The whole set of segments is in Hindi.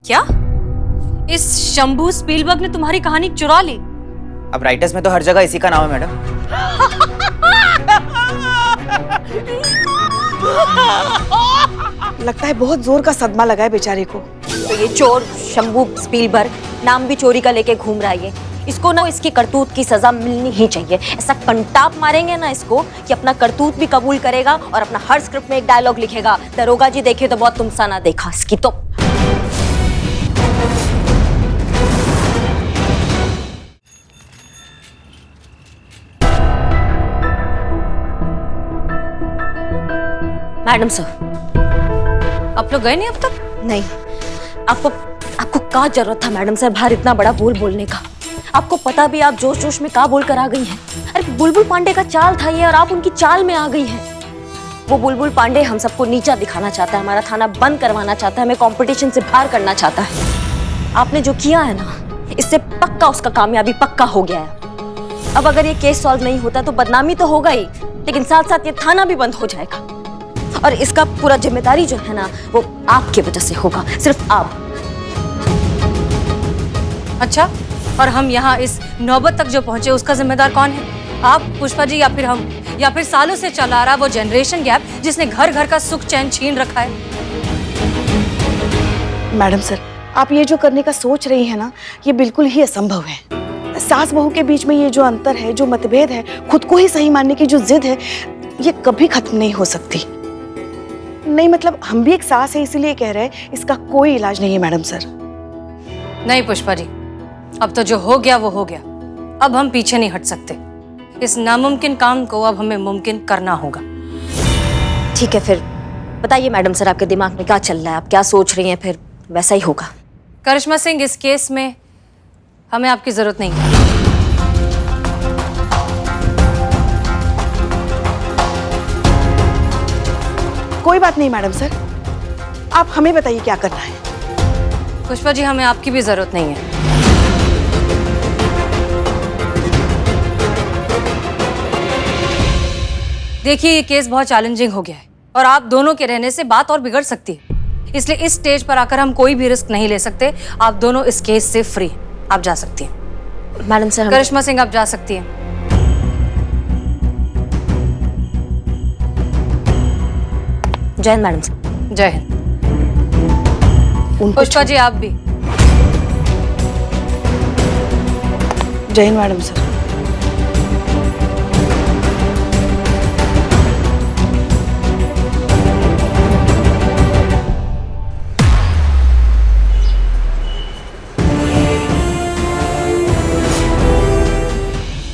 क्या? इस शंभू स्पीलबर्ग ने तुम्हारी कहानी चुरा ली? अब राइटर्स में तो हर जगह इसी का नाम है मैडम। लगता है बहुत जोर का सदमा लगा है बेचारे को। तो ये चोर शंभू स्पीलबर्ग नाम भी चोरी का लेके घूम रहा है ये। इसको ना इसकी करतूत की सजा मिलनी ही चाहिए। ऐसा कंटाप मारेंगे ना इसको कि अपना करतूत भी कबूल करेगा और अपना हर स्क्रिप्ट में एक डायलॉग लिखेगा, दरोगा जी देखे तो बहुत तुमसा ना देखा। इसकी तो मैडम सर, आप लोग गए नहीं अब तक? नहीं, आपको क्या जरूरत था मैडम सर बाहर इतना बड़ा बोल बोलने का? आपको पता भी आप जोश जोश में क्या बोल कर आ गई हैं। अरे बुलबुल पांडे का चाल था ये और आप उनकी चाल में आ गई हैं। वो बुलबुल पांडे हम सबको नीचा दिखाना चाहता है, हमारा थाना बंद करवाना चाहता है, हमें कंपटीशन से बाहर करना चाहता है। आपने जो किया है ना, इससे पक्का उसका कामयाबी पक्का हो गया है। अब अगर ये केस सॉल्व नहीं होता तो बदनामी तो होगा ही, लेकिन साथ साथ ये थाना भी बंद हो जाएगा और इसका पूरा जिम्मेदारी जो है ना वो आपकी वजह से होगा, सिर्फ आप। अच्छा, और हम यहाँ इस नौबत तक जो पहुंचे उसका जिम्मेदार कौन है? आप, पुष्पा जी, या फिर हम, या फिर सालों से चला रहा वो जनरेशन गैप जिसने घर घर का सुख चैन छीन रखा है? मैडम सर, आप ये जो करने का सोच रही हैं ना, ये बिल्कुल ही असंभव है। सास बहू के बीच में ये जो अंतर है, जो मतभेद है, खुद को ही सही मानने की जो जिद है, ये कभी खत्म नहीं हो सकती। नहीं मतलब हम भी एक सास है इसीलिए कह रहे हैं, इसका कोई इलाज नहीं है मैडम सर। नहीं पुष्पा जी, अब तो जो हो गया वो हो गया। अब हम पीछे नहीं हट सकते। इस नामुमकिन काम को अब हमें मुमकिन करना होगा। ठीक है, फिर बताइए मैडम सर, आपके दिमाग में क्या चल रहा है? आप क्या सोच रही हैं? फिर वैसा ही होगा। करिश्मा सिंह, इस केस में हमें आपकी जरूरत नहीं है। कोई बात नहीं मैडम सर, आप हमें बताइए क्या करना है। पुष्पा जी, हमें आपकी भी जरूरत नहीं है। देखिए, ये केस बहुत चैलेंजिंग हो गया है और आप दोनों के रहने से बात और बिगड़ सकती है। इसलिए इस स्टेज पर आकर हम कोई भी रिस्क नहीं ले सकते। आप दोनों इस केस से फ्री, आप जा सकती हैं। मैडम सर, करिश्मा सिंह, आप जा सकती हैं। जय हिंद मैडम सर। जय हिंद। पुष्पा जी, आप भी। जय हिंद मैडम सर।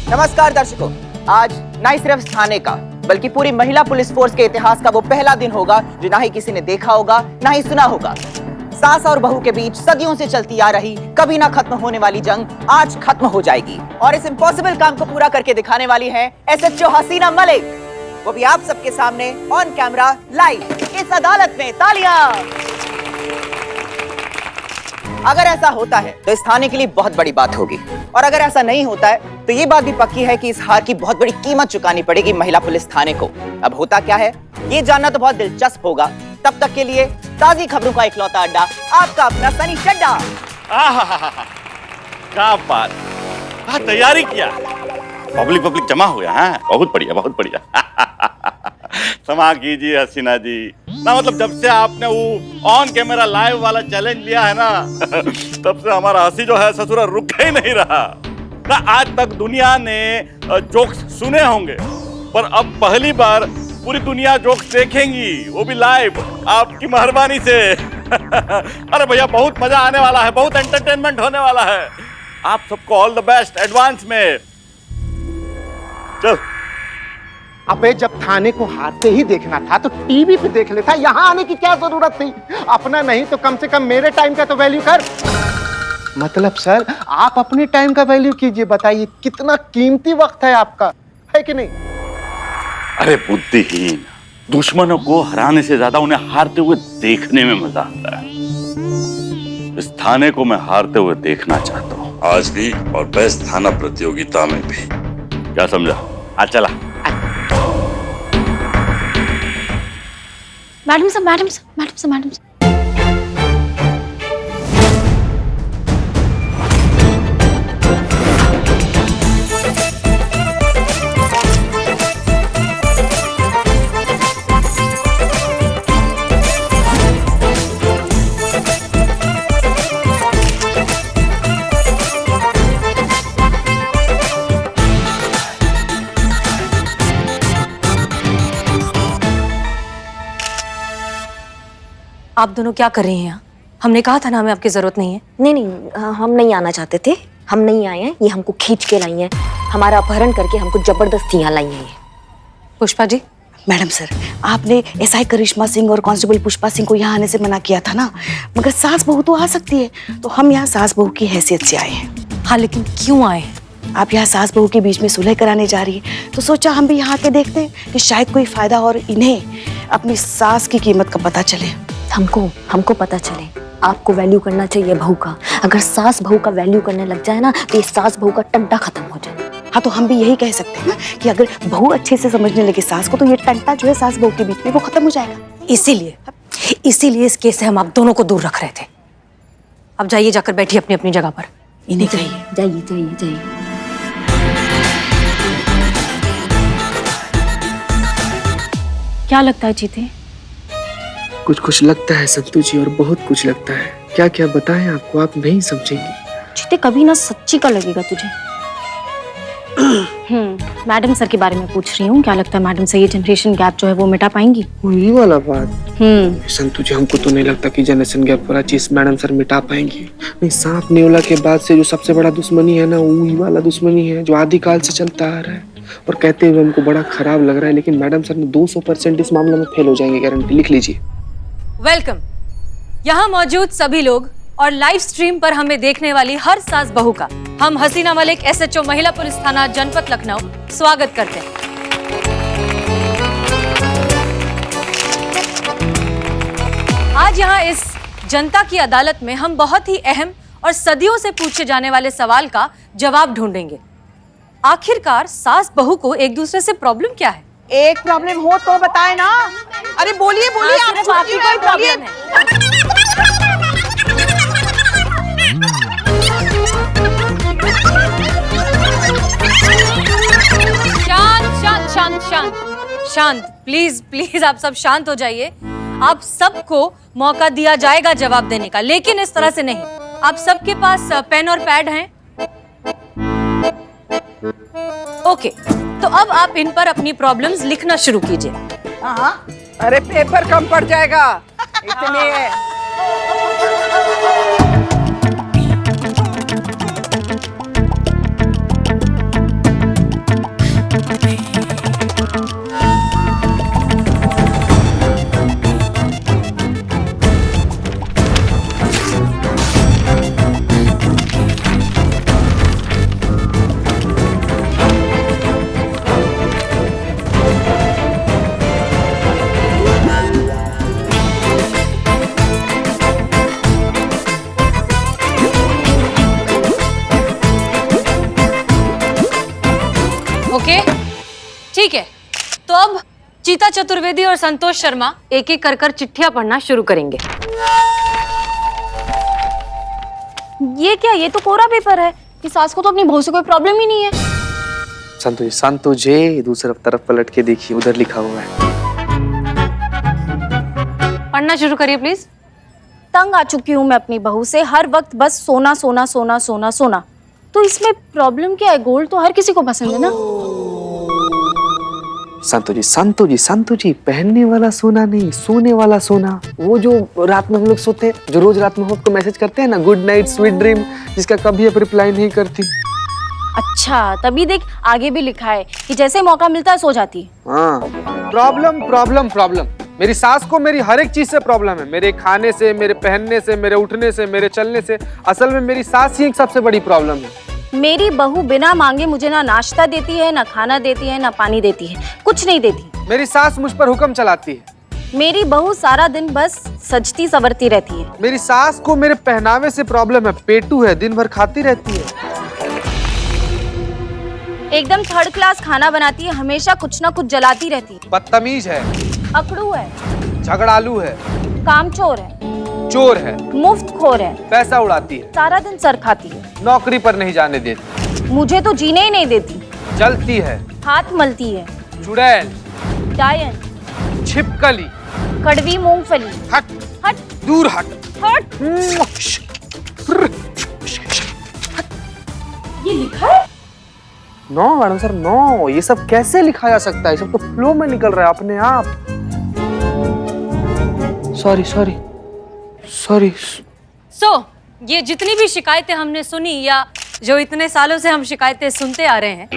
नमस्कार दर्शकों, आज ना ही सिर्फ थाने का बल्कि पूरी महिला पुलिस फोर्स के इतिहास का वो पहला दिन होगा जो ना ही किसी ने देखा होगा ना ही सुना होगा। सास और बहू के बीच सदियों से चलती आ रही कभी ना खत्म होने वाली जंग आज खत्म हो जाएगी और इस इम्पॉसिबल काम को पूरा करके दिखाने वाली है एसएचओ हसीना मलिक, वो भी आप सबके सामने ऑन कैमरा लाइव इस अदालत में। तालियां। अगर ऐसा होता है तो इस थाने के लिए बहुत बड़ी बात होगी और अगर ऐसा नहीं होता है तो ये बात भी पक्की है कि इस हार की बहुत बड़ी कीमत चुकानी पड़ेगी महिला पुलिस थाने को। अब होता क्या है ये जानना तो बहुत दिलचस्प होगा। तब तक के लिए ताजी खबरों का इकलौता अड्डा, आपका अपना सनी चड्डा। क्या बात, क्या तैयारी किया, पब्लिक जमा हो गया है। बहुत बढ़िया, बहुत बढ़िया। क्षमा कीजिए हसीना जी, ना मतलब जब से आपने वो ऑन कैमरा लाइव वाला चैलेंज लिया है ना, तब से हमारा हंसी जो है ससुरा रुक ही नहीं रहा ना। आज तक दुनिया ने जोक्स सुने होंगे पर अब पहली बार पूरी दुनिया जोक्स देखेंगी, वो भी लाइव, आपकी मेहरबानी से। अरे भैया, बहुत मजा आने वाला है, बहुत एंटरटेनमेंट होने वाला है। आप सबको ऑल द बेस्ट एडवांस में। चल। अबे, जब थाने को हारते ही देखना था तो टीवी पे देख लेता, यहाँ आने की क्या जरूरत थी? अपना नहीं तो कम से कम मेरे टाइम का तो वैल्यू कर। मतलब सर, आप अपने टाइम का वैल्यू कीजिए। बताइए कितना कीमती वक्त है आपका, है कि नहीं? अरे बुद्धिहीन, दुश्मनों को हराने से ज्यादा उन्हें हारते हुए देखने में मजा आता है। इस थाने को मैं हारते हुए देखना चाहता हूँ, आज भी और बेस्ट थाना प्रतियोगिता में भी। क्या समझा? आज चला। Madam sir, madam sir, madam sir, madam sir. आप दोनों क्या कर रही हैं यहाँ? हमने कहा था ना हमें आपकी जरूरत नहीं है। नहीं नहीं, हम नहीं आना चाहते थे, हम नहीं आए हैं, ये हमको खींच के लाई हैं, हमारा अपहरण करके हमको जबरदस्ती यहाँ लाई हैं ये। पुष्पा जी, मैडम सर, आपने एसआई करिश्मा सिंह और कांस्टेबल पुष्पा सिंह को यहाँ आने से मना किया था ना, मगर सास बहू तो आ सकती है, तो हम यहाँ सास बहू की हैसियत से आए हैं। हाँ लेकिन क्यों आए हैं? आप यहाँ सास बहू के बीच में सुलह कराने जा रही है, तो सोचा हम भी यहाँ आके देखते हैं कि शायद कोई फायदा और इन्हें अपनी सास की कीमत का पता चले। हमको पता चले, आपको वैल्यू करना चाहिए बहू का। अगर सास बहू का वैल्यू करने लग जाए ना तो ये सास बहू का टंटा खत्म हो जाए। हाँ, तो हम भी यही कह सकते हैं ना कि अगर बहू अच्छे से समझने लगे सास को, तो ये टंटा जो है सास बहू के बीच में वो खत्म हो जाएगा। इसीलिए इस केस से हम आप दोनों को दूर रख रहे थे। अब जाइए, जाकर बैठिए अपनी अपनी जगह पर। इन्हें कहिए। जाइए। क्या लगता है चीते? कुछ लगता है संतू जी, और बहुत कुछ लगता है। क्या क्या बताएं आपको, आप नहीं समझेंगे। चीते कभी ना सच्ची का लगेगा तुझे। मैडम सर के बारे में पूछ रही हूँ, क्या लगता है मैडम से ये जनरेशन गैप जो है वो मिटा पाएंगी? वही वाला बात। संतू जी, हमको तो नहीं लगता कि जनरेशन गैप वाला चीज मैडम सर मिटा पाएंगी। नहीं, सांप नेवला के बाद से जो सबसे बड़ा दुश्मनी है ना, वही वाला दुश्मनी है जो आदिकाल से चलता आ रहा है। और कहते हुए हमको बड़ा खराब लग रहा है, लेकिन मैडम सर ने 200% इस मामले में फेल हो जाएंगे, गारंटी। लिख लीजिए। वेलकम। यहाँ मौजूद सभी लोग और लाइव स्ट्रीम पर हमें देखने वाली हर सास बहू का हम हसीना मलिक, एसएचओ महिला पुलिस थाना जनपद लखनऊ स्वागत करते हैं। आज यहाँ इस जनता की अदालत में हम बहुत ही अहम और सदियों से पूछे जाने वाले सवाल का जवाब ढूंढेंगे। आखिरकार सास बहू को एक दूसरे से प्रॉब्लम क्या है? एक प्रॉब्लम हो तो बताए ना। अरे बोलिए बोलिए, आप सिर्फ आपकी कोई प्रॉब्लम है? शांत प्लीज आप सब शांत हो जाइए। आप सबको मौका दिया जाएगा जवाब देने का, लेकिन इस तरह से नहीं। आप सबके पास पेन और पैड हैं? ओके, तो अब आप इन पर अपनी प्रॉब्लम्स लिखना शुरू कीजिए। हाँ, अरे पेपर कम पड़ जाएगा इसलिए। ओके, ठीक है। तो अब चीता चतुर्वेदी और संतोष शर्मा एक एक कर चिट्ठियां पढ़ना शुरू करेंगे। ये क्या, ये तो कोरा पेपर है। कि सास को तो अपनी बहू से कोई प्रॉब्लम ही नहीं है। संतू जी, दूसरी तरफ पलट के देखिए, उधर लिखा हुआ है। पढ़ना शुरू करिए प्लीज। तंग आ चुकी हूँ मैं अपनी बहू से, हर वक्त बस सोना सोना सोना सोना सोना। तो इसमें प्रॉब्लम क्या है? गोल्ड तो हर किसी को पसंद है ना। संतू जी, पहनने वाला सोना नहीं, सोने वाला सोना। वो जो रात में हम लोग सोते हैं, जो रोज रात में आपको मैसेज करते हैं ना, गुड नाइट स्वीट ड्रीम, जिसका कभी आप रिप्लाई नहीं करती। अच्छा, तभी देख आगे भी लिखा है कि जैसे मौका मिलता है सो जाती है। हाँ, प्रॉब्लम। मेरी सास को मेरी हर एक चीज से प्रॉब्लम है। मेरे खाने से, मेरे पहनने से, मेरे उठने से, मेरे चलने से। असल में मेरी सास ही एक सबसे बड़ी प्रॉब्लम है। मेरी बहू बिना मांगे मुझे ना नाश्ता देती है, ना खाना देती है, ना पानी देती है, कुछ नहीं देती। मेरी सास मुझ पर हुक्म चलाती है। मेरी बहू सारा दिन बस सजती संवरती रहती है। मेरी सास को मेरे पहनावे से प्रॉब्लम है। पेटू है, दिन भर खाती रहती है। एकदम थर्ड क्लास खाना बनाती है, हमेशा कुछ ना कुछ जलाती रहती है। बदतमीज है, अकड़ू है, झगड़ालू है, कामचोर है, चोर है, मुफ्तखोर है, पैसा उड़ाती है, सारा दिन सर खाती है, नौकरी पर नहीं जाने देती, मुझे तो जीने ही नहीं देती, जलती है, हाथ मलती है, चुड़ैल, डायन, छिपकली, कड़वी मूंगफली। हट हट, दूर हट। हट। ये लिखा है? No madam sir, no. ये सब कैसे लिखा जा सकता है? ये सब तो फ्लो में निकल रहा है अपने आप। सॉरी। सॉरी। ये जितनी भी शिकायतें हमने सुनी या जो इतने सालों से हम शिकायतें सुनते आ रहे हैं,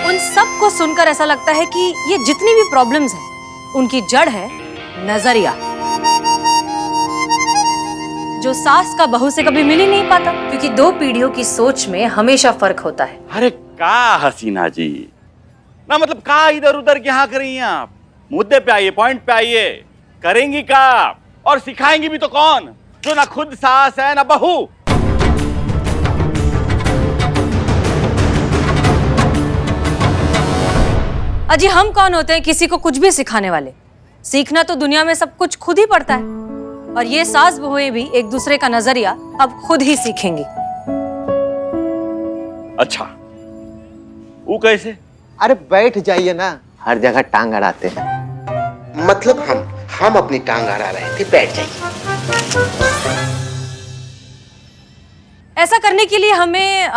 उन सब को सुनकर ऐसा लगता है कि ये जितनी भी प्रॉब्लम्स हैं उनकी जड़ है नजरिया, जो सास का बहू से कभी मिल ही नहीं पाता, क्योंकि 2 पीढ़ियों की सोच में हमेशा फर्क होता है। अरे का हसीना जी, ना मतलब का इधर उधर क्या कर रही हैं आप? मुद्दे पे आइए, पॉइंट पे आइए। करेंगी का और सिखाएंगी भी तो कौन, जो ना खुद सास है ना बहू? अजी हम कौन होते हैं किसी को कुछ भी सिखाने वाले? सीखना तो दुनिया में सब कुछ खुद ही पड़ता है, और ये सास बहुएं भी एक दूसरे का नजरिया अब खुद ही सीखेंगी। अच्छा, वो कैसे? अरे बैठ जाइए ना, हर जगह टांग अड़ाते हैं। मतलब हम अपनी टांग अड़ा रहे थे, बैठ जाइए। ऐसा करने के लिए हमें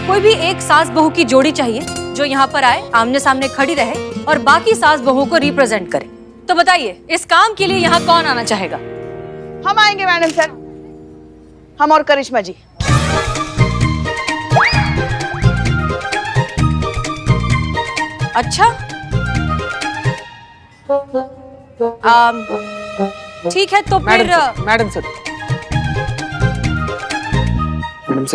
कोई भी एक सास बहू की जोड़ी चाहिए जो यहाँ पर आए, आमने सामने खड़ी रहे और बाकी सास बहू को रिप्रेजेंट करे। तो बताइए, इस काम के लिए यहाँ कौन आना चाहेगा? हम आएंगे मैडम सर, हम और करिश्मा जी। अच्छा, ठीक है तो फिर मैडम सर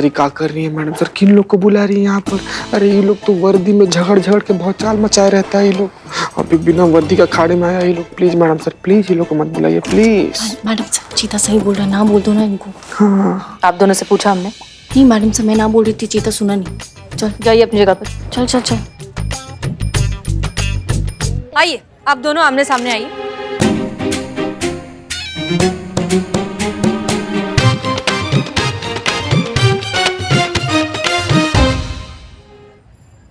ये क्या कर रही है? मैडम सर किन लोग को बुला रही है यहाँ पर? अरे ये लोग तो वर्दी में झगड़ झगड़ के बहुत चाल मचाए रहता है ये लोग, अभी बिना वर्दी का खाड़े में आया ये लोग। प्लीज मैडम सर, प्लीज ये लोग को मत बुलाइए प्लीज। मैडम सर चीता सही बोल रहा है, ना बोल दो ना इनको। हाँ आप दोनों से पूछा हमने? नहीं मैडम सर, मैं ना बोल रही थी, चीता सुना नहीं। चल जाइए अपनी जगह पर। चल चल चल। आइए, आप दोनों आमने सामने आइए।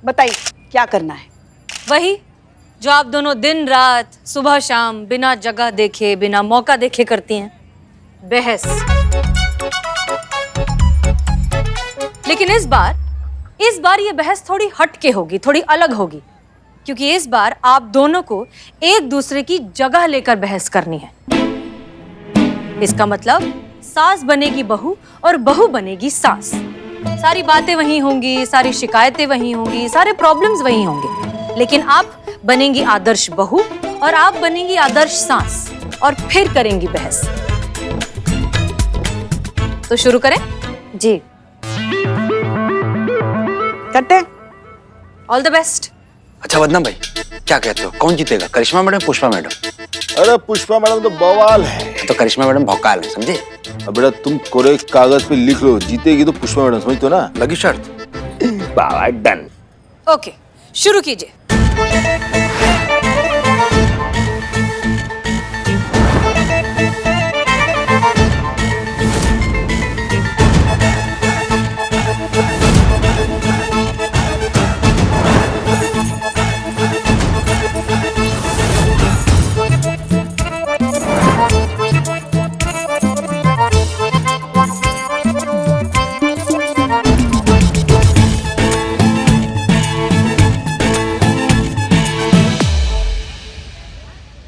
बताइए क्या करना है? वही जो आप दोनों दिन रात सुबह शाम बिना जगह देखे बिना मौका देखे करती हैं, बहस। लेकिन इस बार ये बहस थोड़ी हटके होगी, थोड़ी अलग होगी, क्योंकि इस बार आप दोनों को एक दूसरे की जगह लेकर बहस करनी है। इसका मतलब सास बनेगी बहू और बहू बनेगी सास। सारी बातें वही होंगी, सारी शिकायतें वही होंगी, सारे प्रॉब्लम्स वही होंगे, लेकिन आप बनेंगी आदर्श बहू और आप बनेंगी आदर्श सास, और फिर करेंगी बहस। तो शुरू करें? जी करते हैं। All the best. अच्छा वदना भाई, क्या कहते हो, कौन जीतेगा, करिश्मा मैडम पुष्पा मैडम? अरे पुष्पा मैडम तो बवाल है। तो करिश्मा मैडम भौकाल है, समझे? अब बेटा तुम कोरे कागज पे लिख लो, जीतेगी तो पुष्पा मैडम, समझ तो ना? लगी शर्त? बाबा डन। ओके, शुरू कीजिए।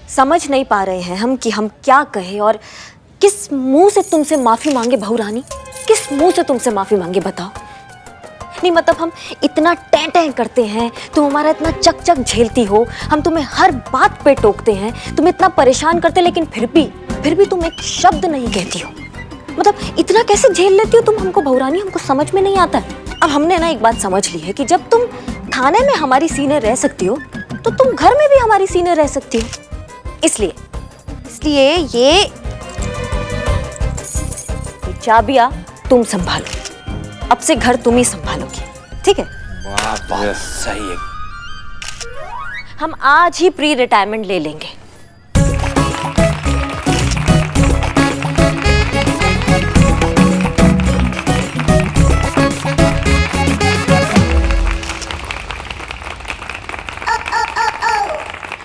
समझ नहीं पा रहे हैं हम कि हम क्या कहें और किस मुंह से तुमसे माफी मांगे। बहू रानी, किस मुंह से तुमसे माफी मांगे बताओ? नहीं मतलब हम इतना टैं करते हैं, तुम हमारा इतना चक चक झेलती हो, हम तुम्हें हर बात पे टोकते हैं, तुम इतना परेशान करते, लेकिन फिर भी तुम एक शब्द नहीं कहती हो। मतलब इतना कैसे झेल लेती हो तुम हमको बहू रानी, हमको समझ में नहीं आता है। अब हमने ना एक बात समझ ली है कि जब तुम थाने में हमारी सीने रह सकती हो तो तुम घर में भी हमारी सीने रह सकती हो। इसलिए ये चाबियां तुम संभालो, अब से घर तुम ही संभालोगी, ठीक है? वाह सही है। हम आज ही प्री रिटायरमेंट ले लेंगे।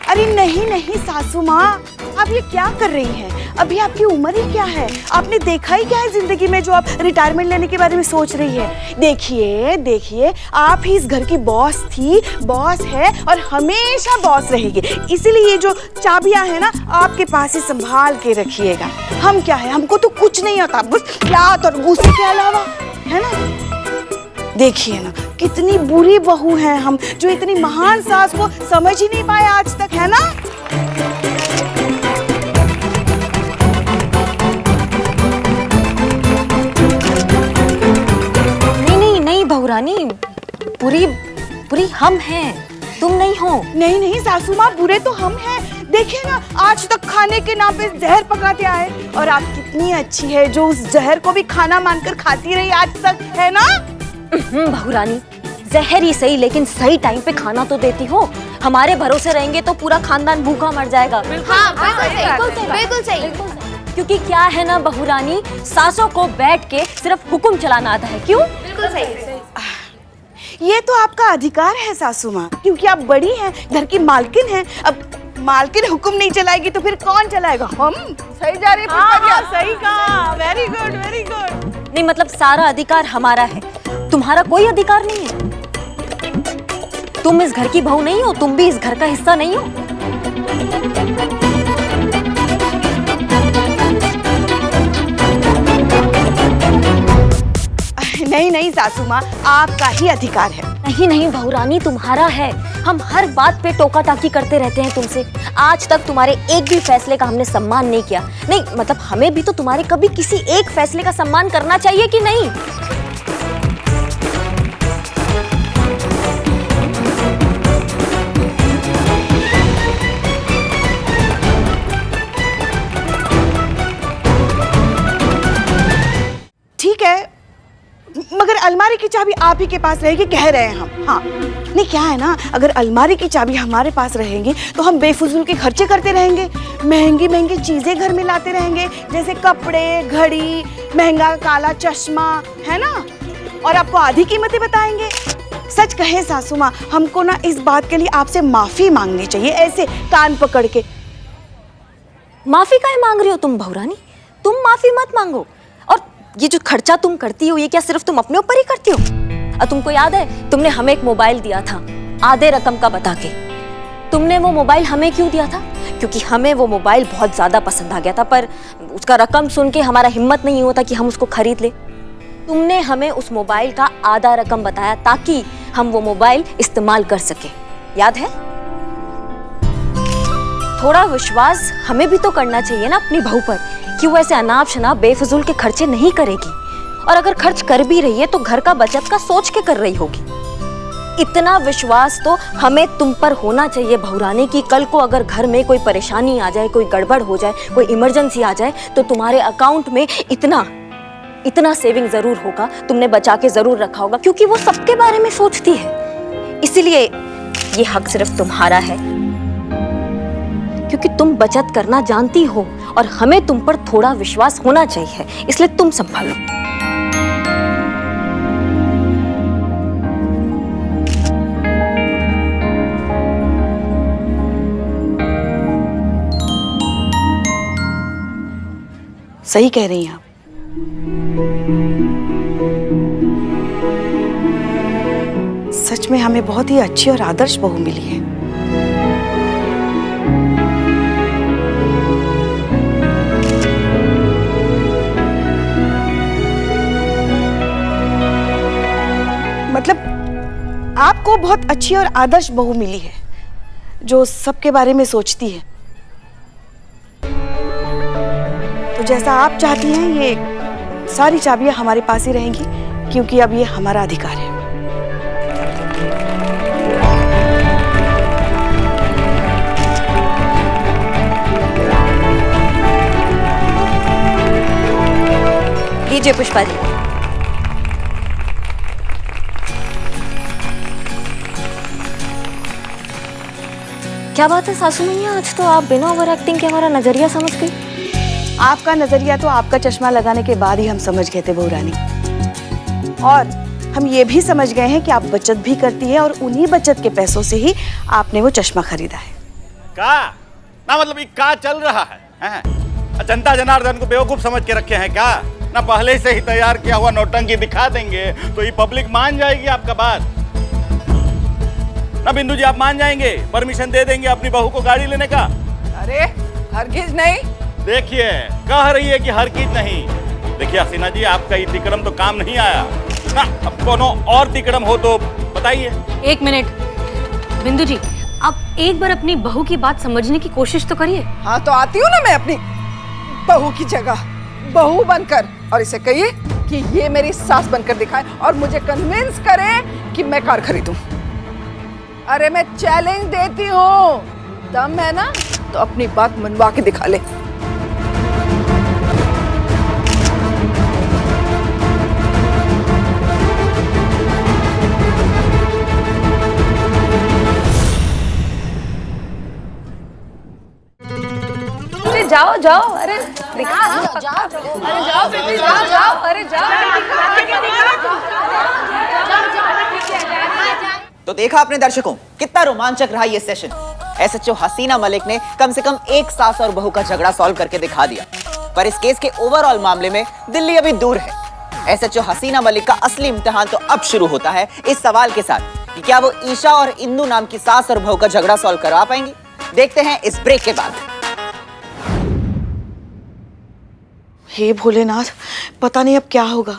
अरे नहीं नहीं सासू माँ, आप ये क्या कर रही हैं? अभी आपकी उम्र ही क्या है? आपने देखा ही क्या है जिंदगी में जो आप रिटायरमेंट लेने के बारे में सोच रही है? देखिए देखिए, आप ही इस घर की बॉस थी, बॉस है और हमेशा बॉस रहेगी। इसीलिए ये जो चाबियां है ना, आपके पास ही संभाल के रखिएगा। हम क्या है, हमको तो कुछ नहीं आता, बस लात और गुस्से के अलावा, है ना? देखिए ना, कितनी बुरी बहू हैं हम, जो इतनी महान सास को समझ ही नहीं पाए आज तक, है ना? नहीं बहुरानी, पूरी पूरी हम हैं, तुम नहीं हो। नहीं नहीं सासू माँ, बुरे तो हम हैं। देखिए ना, आज तक खाने के नाम पे जहर पकाते आए, और आप कितनी अच्छी है जो उस जहर को भी खाना मानकर खाती रही आज तक, है ना? बहुरानी, जहर ही सही लेकिन सही टाइम पे खाना तो देती हो। हमारे भरोसे रहेंगे तो पूरा खानदान भूखा मर जाएगा। बिल्कुल सही। क्योंकि क्या है ना बहुरानी, सासों को बैठ के सिर्फ हुक्म चलाना आता है। क्यों? बिल्कुल सही। ये तो आपका अधिकार है सासू माँ, क्योंकि आप बड़ी हैं, घर की मालकिन हैं। अब मालकिन हुक्म नहीं चलाएगी तो फिर कौन चलाएगा? हम। सही जा रही है, सही कहा। Very good, very good. नहीं मतलब सारा अधिकार हमारा है, तुम्हारा कोई अधिकार नहीं है। तुम इस घर की बहू नहीं हो, तुम भी इस घर का हिस्सा नहीं हो। नहीं नहीं सासू माँ, आपका ही अधिकार है। नहीं नहीं बहुरानी, तुम्हारा है। हम हर बात पे टोका टाकी करते रहते हैं तुमसे। आज तक तुम्हारे एक भी फैसले का हमने सम्मान नहीं किया। नहीं मतलब हमें भी तो तुम्हारे कभी किसी एक फैसले का सम्मान करना चाहिए कि नहीं? ठीक है, मगर अलमारी की चाबी आप ही के पास रहेगी, कह रहे हैं हम। हाँ नहीं, क्या है ना, अगर अलमारी की चाबी हमारे पास रहेगी तो हम बेफिजूल के खर्चे करते रहेंगे, महंगी महंगी चीजें घर में लाते रहेंगे, जैसे कपड़े, घड़ी, महंगा काला चश्मा, है ना? और आपको आधी कीमतें बताएंगे। सच कहे सासू माँ, हमको ना इस बात के लिए आपसे माफी मांगनी चाहिए, ऐसे कान पकड़ के। माफी काहे मांग रही हो तुम बहुरानी? तुम माफी मत मांगो। और ये जो खर्चा तुम करती हो, ये क्या सिर्फ तुम अपने ऊपर ही करती हो? और तुमको याद है, तुमने हमें एक मोबाइल दिया था आधे रकम का बता के। तुमने वो मोबाइल हमें क्यों दिया था? क्योंकि हमें वो मोबाइल बहुत ज्यादा पसंद आ गया था, पर उसका रकम सुन के हमारा हिम्मत नहीं होता कि हम उसको खरीद ले। तुमने हमें उस मोबाइल का आधा रकम बताया ताकि हम वो मोबाइल इस्तेमाल कर सके, याद है? थोड़ा विश्वास हमें भी तो करना चाहिए ना अपनी बहू पर, कि वो ऐसे अनाप शनाप बेफिजूल के खर्चे नहीं करेगी। और अगर खर्च कर भी रही है तो घर का बचत का सोच के कर रही होगी। इतना विश्वास तो हमें तुम पर होना चाहिए बहुरानी, कि कल को अगर घर में कोई परेशानी आ जाए, कोई गड़बड़ हो जाए, कोई इमरजेंसी आ जाए, तो तुम्हारे अकाउंट में इतना सेविंग जरूर होगा, तुमने बचा के जरूर रखा होगा, क्योंकि वो सबके बारे में सोचती है। इसीलिए ये हक सिर्फ तुम्हारा है, क्योंकि तुम बचत करना जानती हो और हमें तुम पर थोड़ा विश्वास होना चाहिए, इसलिए तुम संभालो। सही कह रही हैं आप। सच में हमें बहुत ही अच्छी और आदर्श बहू मिली है। मतलब आपको बहुत अच्छी और आदर्श बहू मिली है, जो सबके बारे में सोचती है। तो जैसा आप चाहती हैं, ये सारी चाबियां हमारे पास ही रहेंगी, क्योंकि अब ये हमारा अधिकार है। लीजिए पुष्पा जी। क्या बात है सासू मैया, आज तो आप बिना ओवर एक्टिंग के हमारा नजरिया समझ गई। आपका नजरिया तो आपका चश्मा लगाने के बाद ही हम समझ गए थे बहू रानी, और हम ये भी समझ गए हैं कि आप बचत भी करती है, और उन्हीं बचत के पैसों से ही आपने वो चश्मा खरीदा है। का ना मतलब ये का चल रहा है, हैं? जनता जनार्दन को बेवकूफ समझ के रखे हैं क्या? ना पहले से ही तैयार किया हुआ नौटंकी दिखा देंगे तो ये पब्लिक मान जाएगी आपका बात। ना बिंदु जी आप मान जाएंगे, परमिशन दे देंगे अपनी बहू को गाड़ी लेने का? अरे हरगिज नहीं। देखिए कह रही है कि हरगिज नहीं। देखिए हसीना जी आपका ये तिकड़म तो काम नहीं आया ना, अब कोनो और तिकड़म हो तो बताइए। एक मिनट बिंदु जी, आप एक बार अपनी बहू की बात समझने की कोशिश तो करिए। हाँ तो आती हूँ ना मैं अपनी बहू की जगह, बहू बनकर, और इसे कहिए कि ये मेरी सास बनकर दिखाए और मुझे कन्विंस करे कि मैं कार खरीदूं। अरे मैं चैलेंज देती हूँ, दम है ना तो अपनी बात मनवा के दिखा ले। जाओ जाओ, अरे दिखा, अरे जाओ बेटी, जाओ जाओ, अरे जाओ। तो देखा आपने दर्शकों, कितना रोमांचक रहा ये सेशन। एसएचओ हसीना मलिक ने कम से कम एक सास और बहू का झगड़ा सॉल्व करके दिखा दिया। पर इस केस के ओवरऑल मामले में दिल्ली अभी दूर है। एसएचओ हसीना मलिक का असली इम्तिहान तो अब शुरू होता है इस सवाल के साथ कि क्या वो ईशा और इंदु नाम की सास और बहू का झगड़ा सॉल्व करवा पाएंगी। देखते हैं इस ब्रेक के बाद। हे भोलेनाथ, पता नहीं अब क्या होगा।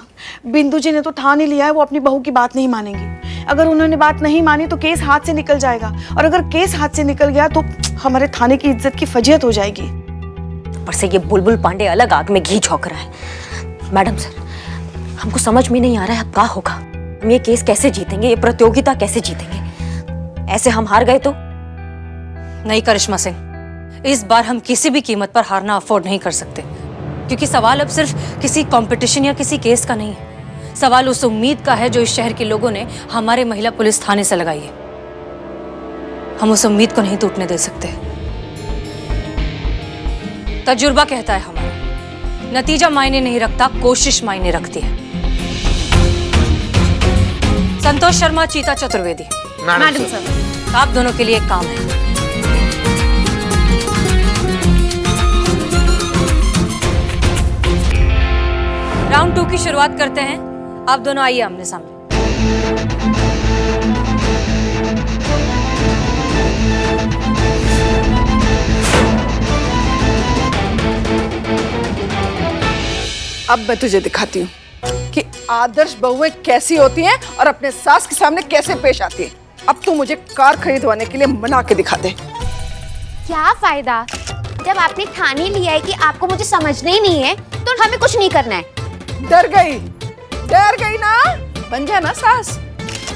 बिंदु जी ने तो ठान ही लिया है वो अपनी बहू की बात नहीं मानेंगी। अगर उन्होंने बात नहीं मानी तो केस हाथ से निकल जाएगा, और अगर केस हाथ से निकल गया तो हमारे थाने की इज्जत की फजीहत हो जाएगी। ऊपर से ये बुलबुल पांडे अलग आग में घी झोंक रहा है। मैडम सर, हमको समझ में नहीं आ रहा है अब क्या होगा। हम ये केस कैसे जीतेंगे, ये प्रतियोगिता कैसे जीतेंगे? ऐसे हम हार गए तो? नहीं करिश्मा सिंह, इस बार हम किसी भी कीमत पर हारना अफोर्ड नहीं कर सकते, क्योंकि सवाल अब सिर्फ किसी कंपटीशन या किसी केस का नहीं है। सवाल उस उम्मीद का है जो इस शहर के लोगों ने हमारे महिला पुलिस थाने से लगाई है। हम उस उम्मीद को नहीं टूटने दे सकते। तजुर्बा कहता है हमारा, नतीजा मायने नहीं रखता, कोशिश मायने रखती है। संतोष शर्मा, चीता चतुर्वेदी। मैडम सर, आप दोनों के लिए एक काम है। राउंड 2 की शुरुआत करते हैं। आप दोनों आइए आमने सामने। अब मैं तुझे दिखाती हूँ कि आदर्श बहुएं कैसी होती हैं और अपने सास के सामने कैसे पेश आती हैं। अब तू मुझे कार खरीदवाने के लिए मना के दिखा दे। क्या फायदा, जब आपने ठान ही लिया है कि आपको मुझे समझना ही नहीं है तो हमें कुछ नहीं करना है। डर गई ना, बन जा ना सास,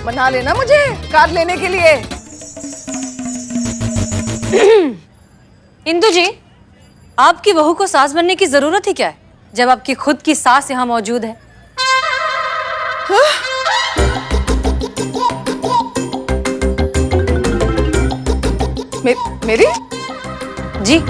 मना लेना मुझे कार लेने के लिए। इंदु जी, आपकी बहू को सास बनने की जरूरत ही क्या है, जब आपकी खुद की सास यहाँ मौजूद है? मेरी जी,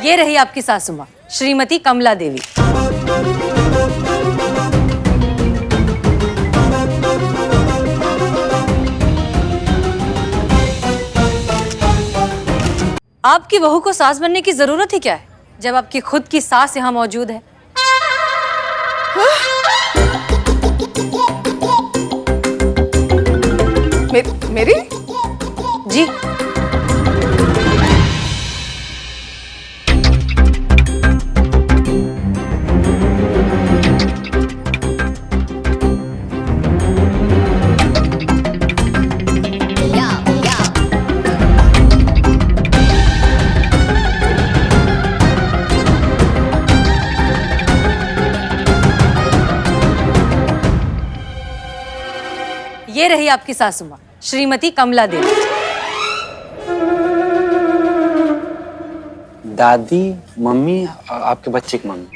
ये रही आपकी सासू माँ, श्रीमती कमला देवी। आपकी बहू को सास बनने की जरूरत ही क्या है, जब आपकी खुद की सास यहाँ मौजूद है? मेरी जी, ये रही आपकी सासू माँ, श्रीमती कमला देवी। दादी, मम्मी, आपके बच्चे की मम्मी।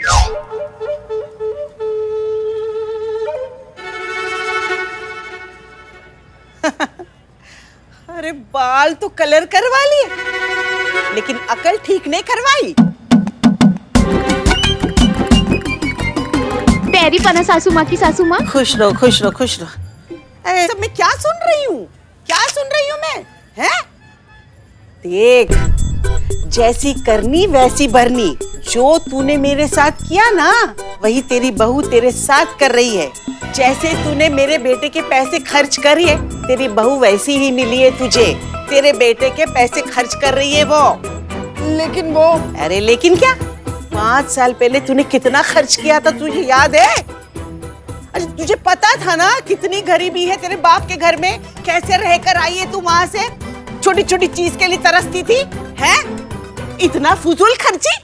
अरे बाल तो कलर करवा लिए, लेकिन अकल ठीक नहीं करवाई। पैरी पना सासू माँ की सासू माँ। खुश रहो, खुश रहो, खुश रहो। अरे सब मैं क्या सुन रही हूँ, क्या सुन रही हूँ मैं, हैं? देख, जैसी करनी वैसी भरनी। जो तूने मेरे साथ किया ना, वही तेरी बहू तेरे साथ कर रही है। जैसे तूने मेरे बेटे के पैसे खर्च करिए, तेरी बहू वैसी ही मिली है तुझे। तेरे बेटे के पैसे खर्च कर रही है वो। लेकिन वो, अरे लेकिन क्या, 5 साल पहले तूने कितना खर्च किया था, तुझे याद है? अरे तुझे पता था ना कितनी गरीबी है तेरे बाप के घर में, कैसे रहकर आई है तू वहां से। छोटी छोटी चीज के लिए तरसती थी, हैं? इतना फुजूल खर्ची।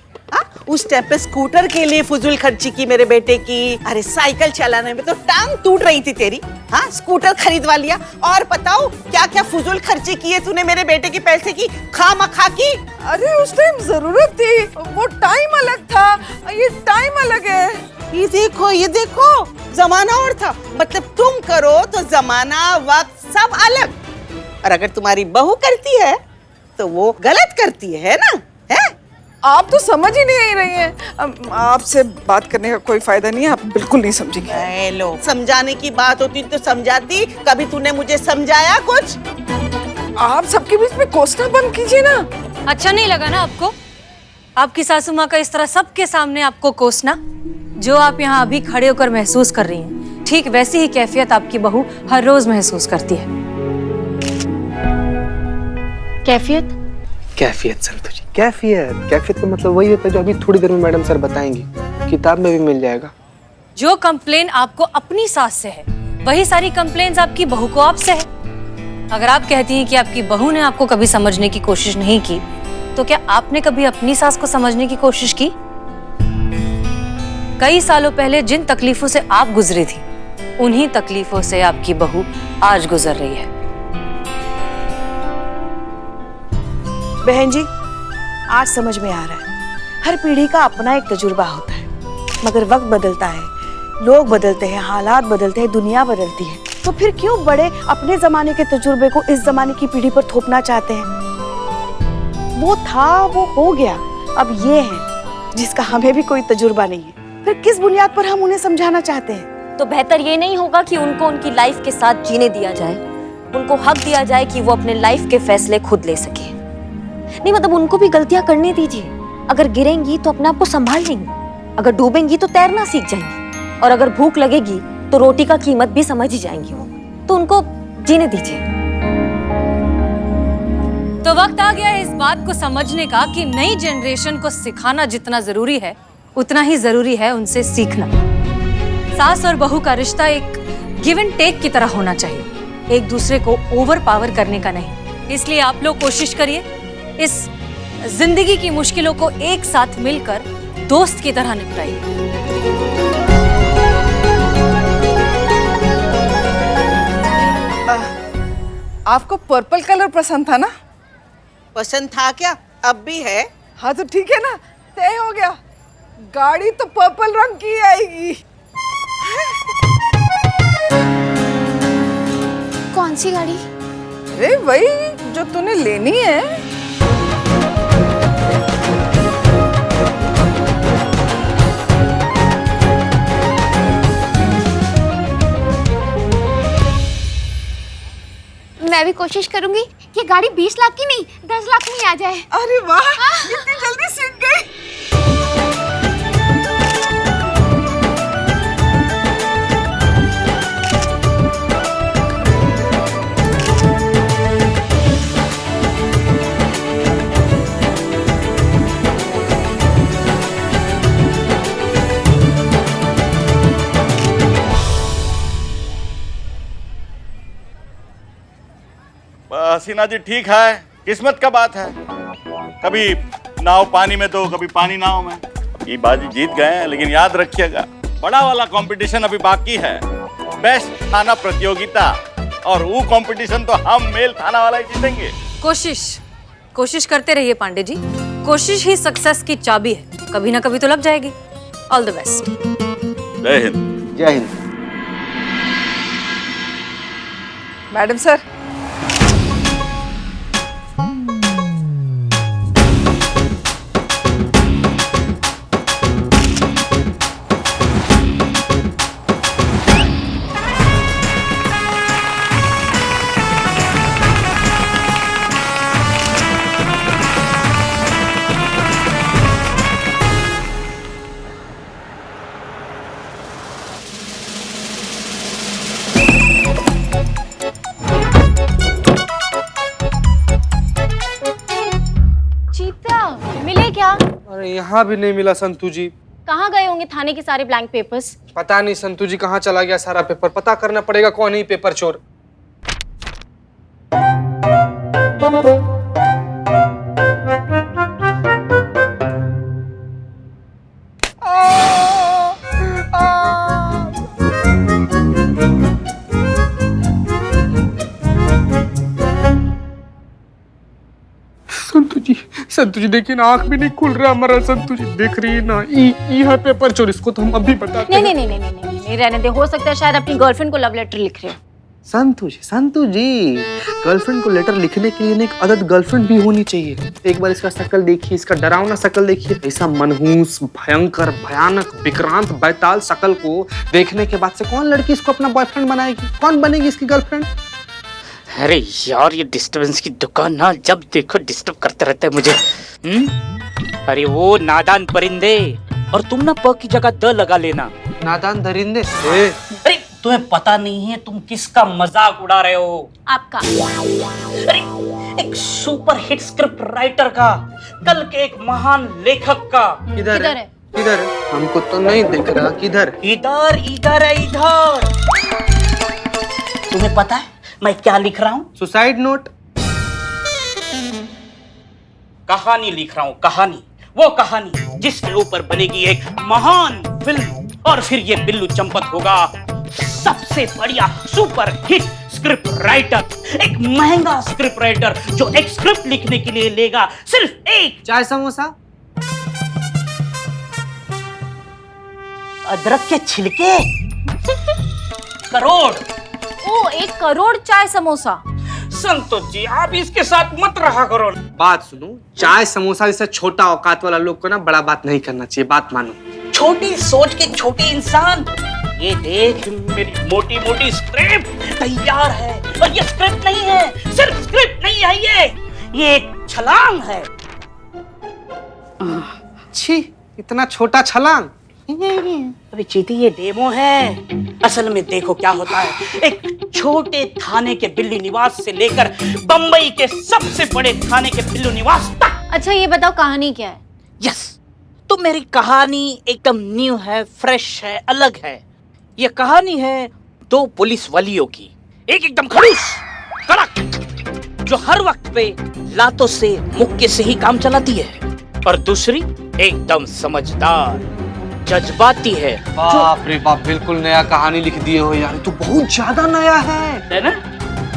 उस टाइम पे स्कूटर के लिए फुजूल खर्ची की मेरे बेटे की। अरे साइकिल चलाने में तो टांग टूट रही थी तेरी, हाँ? स्कूटर खरीदवा लिया। और बताओ क्या क्या फुजूल खर्ची की है तूने मेरे बेटे के पैसे की, खामखा की। अरे उस टाइम जरूरत थी, वो टाइम अलग था, ये टाइम अलग है। ये देखो जमाना और था। मतलब तुम करो तो जमाना वक्त सब अलग, और अगर तुम्हारी बहू करती है तो वो गलत करती है ना, है? आप तो समझ ही नहीं रही हैं। आपसे बात करने का कोई फायदा नहीं है, आप बिल्कुल नहीं समझेंगे। लो, समझाने की बात होती तो समझाती। कभी तूने मुझे समझाया कुछ? आप सबके बीच में कोसना बंद कीजिए ना। अच्छा नहीं लगा ना आपको आपकी सासू माँ का इस तरह सबके सामने आपको कोसना? जो आप यहाँ अभी खड़े होकर महसूस कर रही हैं, ठीक वैसी ही कैफियत आपकी बहू हर रोज महसूस करती है। कैफियत? कैफियत संतु जी, कैफियत का मतलब वही होता है जो अभी थोड़ी देर में मैडम सर बताएंगी, किताब में भी मिल जाएगा। जो कंप्लेन आपको अपनी सास से है, वही सारी कंप्लेन्स आपकी बहू को आपसे है। अगर आप कहती हैं कि आपकी बहू ने आपको कभी समझने की कोशिश नहीं की, तो क्या आपने कभी अपनी सास को समझने की कोशिश की? कई सालों पहले जिन तकलीफों से आप गुजरी थी, उन्हीं तकलीफों से आपकी बहू आज गुजर रही है। बहन जी, आज समझ में आ रहा है, हर पीढ़ी का अपना एक तजुर्बा होता है, मगर वक्त बदलता है, लोग बदलते हैं, हालात बदलते हैं, दुनिया बदलती है, तो फिर क्यों बड़े अपने जमाने के तजुर्बे को इस जमाने की पीढ़ी पर थोपना चाहते हैं? वो था, वो हो गया, अब ये है जिसका हमें भी कोई तजुर्बा नहीं है, फिर किस बुनियाद पर हम उन्हें समझाना चाहते हैं? तो बेहतर ये नहीं होगा कि उनको उनकी लाइफ के साथ जीने दिया जाए, उनको हक दिया जाए कि वो अपने लाइफ के फैसले खुद ले सके? नहीं, मतलब उनको भी गलतियां करने दीजिए। अगर गिरेंगी तो अपने आप को संभाल लेंगी, अगर डूबेंगी तो तैरना सीख जाएंगी, और अगर भूख लगेगी तो रोटी का कीमत भी समझ ही जाएंगी वो। तो उनको जीने दीजिए। तो वक्त आ गया है इस बात को समझने का कि नई जनरेशन को सिखाना जितना जरूरी है, उतना ही जरूरी है उनसे सीखना। सास और बहू का रिश्ता एक गिव एंड टेक की तरह होना चाहिए, एक दूसरे को ओवर पावर करने का नहीं। इसलिए आप लोग कोशिश करिए इस जिंदगी की मुश्किलों को एक साथ मिलकर दोस्त की तरह निपटाइए। आपको पर्पल कलर पसंद था ना? पसंद था क्या? अब भी है? हाँ तो ठीक है ना, तय हो गया। गाड़ी तो पर्पल रंग की आएगी। कौन सी गाड़ी? अरे वही जो तूने लेनी है। मैं भी कोशिश करूंगी कि गाड़ी 20 लाख की नहीं 10 लाख में आ जाए। अरे वाह, इतनी जल्दी सीख गई। हसीना जी ठीक है, किस्मत का बात है। कभी नाव पानी में तो कभी पानी नाव में। ये बाजी जीत गए हैं, लेकिन याद रखिएगा बड़ा वाला कंपटीशन अभी बाकी है, बेस्ट थाना प्रतियोगिता, और वो कंपटीशन तो हम मेल थाना वाला ही जीतेंगे। कोशिश करते रहिए पांडे जी, कोशिश ही सक्सेस की चाबी है, कभी ना कभी तो लग जाएगी। All the best. जय हिंद। जय हिंद। मैडम सर, अरे यहाँ भी नहीं मिला संतू जी। कहाँ गए होंगे थाने के सारे ब्लैंक पेपर्स? पता नहीं संतू जी कहाँ चला गया सारा पेपर। पता करना पड़ेगा कौन है ये पेपर चोर। संतू जी देखिए ना, आंख भी नहीं खुल रहा हमारा। संतू जी देख रही है ना, ये पेपर चोर। इसको तो हम अभी बताते हैं। नहीं रहने दे। हो सकता है शायद अपनी गर्लफ्रेंड को लव लेटर लिख रहे हो। संतू जी गर्लफ्रेंड को लेटर लिखने के लिए एक अदद गर्लफ्रेंड भी होनी चाहिए। एक बार इसका शक्ल देखिए, इसका डरावना शक्ल देखिए। ऐसा मनहूस, भयंकर, भयानक, विक्रांत, बैताल शक्ल को देखने के बाद से कौन लड़की इसको अपना बॉयफ्रेंड बनाएगी? कौन बनेगी इसकी गर्लफ्रेंड? अरे यार, ये डिस्टर्बेंस की दुकान ना जब देखो डिस्टर्ब करते रहते हैं मुझे। अरे वो नादान परिंदे, और तुम ना प की जगह द लगा लेना। नादान दरिंदे। अरे तुम्हें पता नहीं है तुम किसका मजाक उड़ा रहे हो? आपका। अरे एक सुपर हिट स्क्रिप्ट राइटर का, कल के एक महान लेखक का। किधर है? किधर है? हमको तो नहीं दिख रहा। किधर? इधर इधर है, इधर। तुम्हें पता है मैं क्या लिख रहा हूँ? Suicide note. कहानी लिख रहा हूँ, कहानी। वो कहानी जिसके ऊपर बनेगी एक महान फिल्म, और फिर ये बिल्लू चंपत होगा सबसे बढ़िया सुपर हिट स्क्रिप्ट राइटर। एक महंगा स्क्रिप्ट राइटर जो एक स्क्रिप्ट लिखने के लिए लेगा सिर्फ एक चाय समोसा, अदरक के छिलके, करोड़। ओ, 1 करोड़ चाय समोसा। संतोष जी आप इसके साथ मत रहा करो। बात सुनो, चाय समोसा जैसे छोटा औकात वाला लोग को ना बड़ा बात नहीं करना चाहिए। बात मानो। छोटी सोच के छोटे इंसान। ये देख, मेरी मोटी मोटी स्क्रिप्ट तैयार है। और ये स्क्रिप्ट नहीं है, सिर्फ स्क्रिप्ट नहीं है, ये एक छलांग है। छी, इतना छोटा छलांग। अरे चीती, ये डेमो है। असल में देखो क्या होता है। एक छोटे थाने के बिल्ली निवास से लेकर बंबई के सबसे बड़े थाने के बिल्लू निवास तक। अच्छा ये बताओ कहानी क्या है? यस, तो मेरी कहानी एकदम न्यू है, फ्रेश है, अलग है। ये कहानी है 2 पुलिस वालियों की। एक एकदम खड़ूस, कड़क, जो हर वक्त पे लातों से, मुक्के से ही काम चलाती है, और दूसरी एकदम समझदार, जज्बाती है। बाप रे बाप, बिल्कुल नया कहानी लिख दिए हो यार। तो बहुत ज्यादा नया है ना?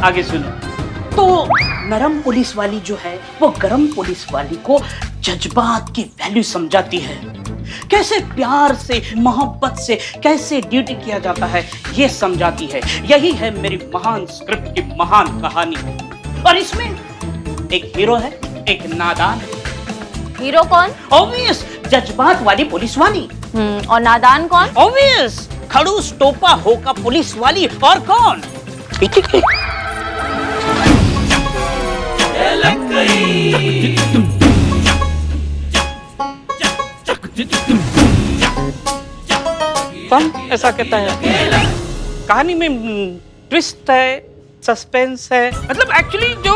आगे सुनो। तो नरम पुलिस वाली जो है वो गरम पुलिस वाली को जज्बात की वैल्यू समझाती है। कैसे प्यार से, मोहब्बत से कैसे ड्यूटी किया जाता है ये समझाती है। यही है मेरी महान स्क्रिप्ट की महान कहानी। और इसमें एक हीरो है, एक नादान है। हीरो कौन? ऑब्वियस, जज्बात वाली पुलिस वाली। और नादान कौन? ऑब्वियस, खड़ूस टोपा होका पुलिस वाली। और कौन? कौन ऐसा कहता है? कहानी में ट्विस्ट है, सस्पेंस है। मतलब एक्चुअली जो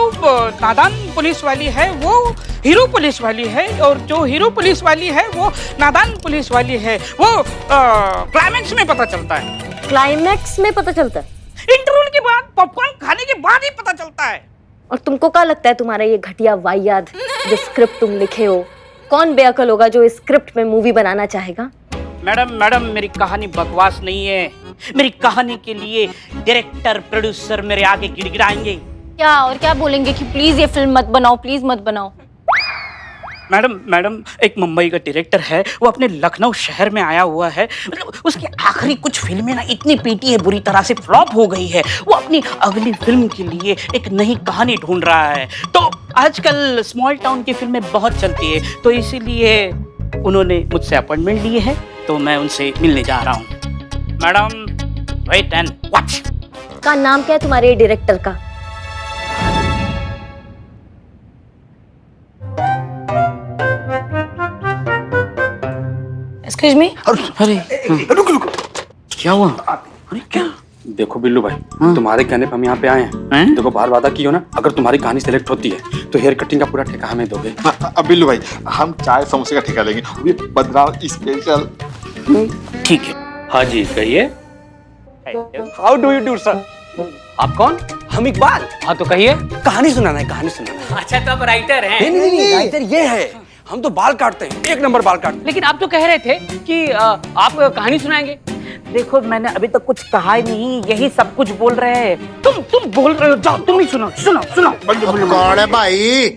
नादान पुलिस वाली है वो हीरो पुलिस वाली है, और जो हीरो पुलिस वाली है वो नादान पुलिस वाली है। वो क्लाइमैक्स में पता चलता है। क्लाइमैक्स में पता चलता है? इंटरवल के बाद, पॉपकॉर्न खाने के बाद ही पता चलता है। और तुमको क्या लगता है तुम्हारा ये घटिया वाहियात जो स्क्रिप्ट तुम लिखे हो, कौन बेअकल होगा जो इस स्क्रिप्ट में मूवी बनाना चाहेगा? मैडम मेरी कहानी बकवास नहीं है। मेरी कहानी के लिए डायरेक्टर, प्रोड्यूसर मेरे आगे गिड़गिड़ाएंगे। क्या और क्या बोलेंगे कि प्लीज ये फिल्म मत बनाओ, प्लीज मत बनाओ। मैडम एक मुंबई का डायरेक्टर है, वो अपने लखनऊ शहर में आया हुआ है। मतलब उसकी आखिरी कुछ फिल्में ना इतनी पीटी है, बुरी तरह से फ्लॉप हो गई है। वो अपनी अगली फिल्म के लिए एक नई कहानी ढूंढ रहा है। तो आजकल स्मॉल टाउन की फिल्में बहुत चलती है, तो इसीलिए उन्होंने मुझसे अपॉइंटमेंट लिए है, तो मैं उनसे मिलने जा रहा हूँ। Madam wait and watch. का नाम क्या है तुम्हारे डायरेक्टर का? Excuse me. अरे रुको, क्या हुआ? अरे क्या देखो बिल्लू भाई, तुम्हारे कहने पे हम यहाँ पे आए हैं। देखो बाहर वादा की हो ना, अगर तुम्हारी कहानी सेलेक्ट होती है तो हेयर कटिंग का पूरा ठेका हमें दोगे। अब बिल्लू भाई, हम चाय समोसे का ठेका लेंगे, वो भी बदनाम स्पेशल। ठीक है। हाँ जी कहिए। How do you do sir? आप कौन? हम इकबाल। हाँ तो कहिए। कहानी सुनाना है, कहानी सुनाना है। अच्छा तो आप राइटर हैं? नहीं, राइटर ये है, हम तो बाल काटते हैं, एक नंबर बाल काटते हैं। लेकिन आप तो कह रहे थे कि आप कहानी सुनाएंगे। देखो मैंने अभी तक कुछ कहा ही नहीं, यही सब कुछ बोल रहे हैं। तुम बोल रहे हो, जाओ तुम ही सुनो। कौन है भाई?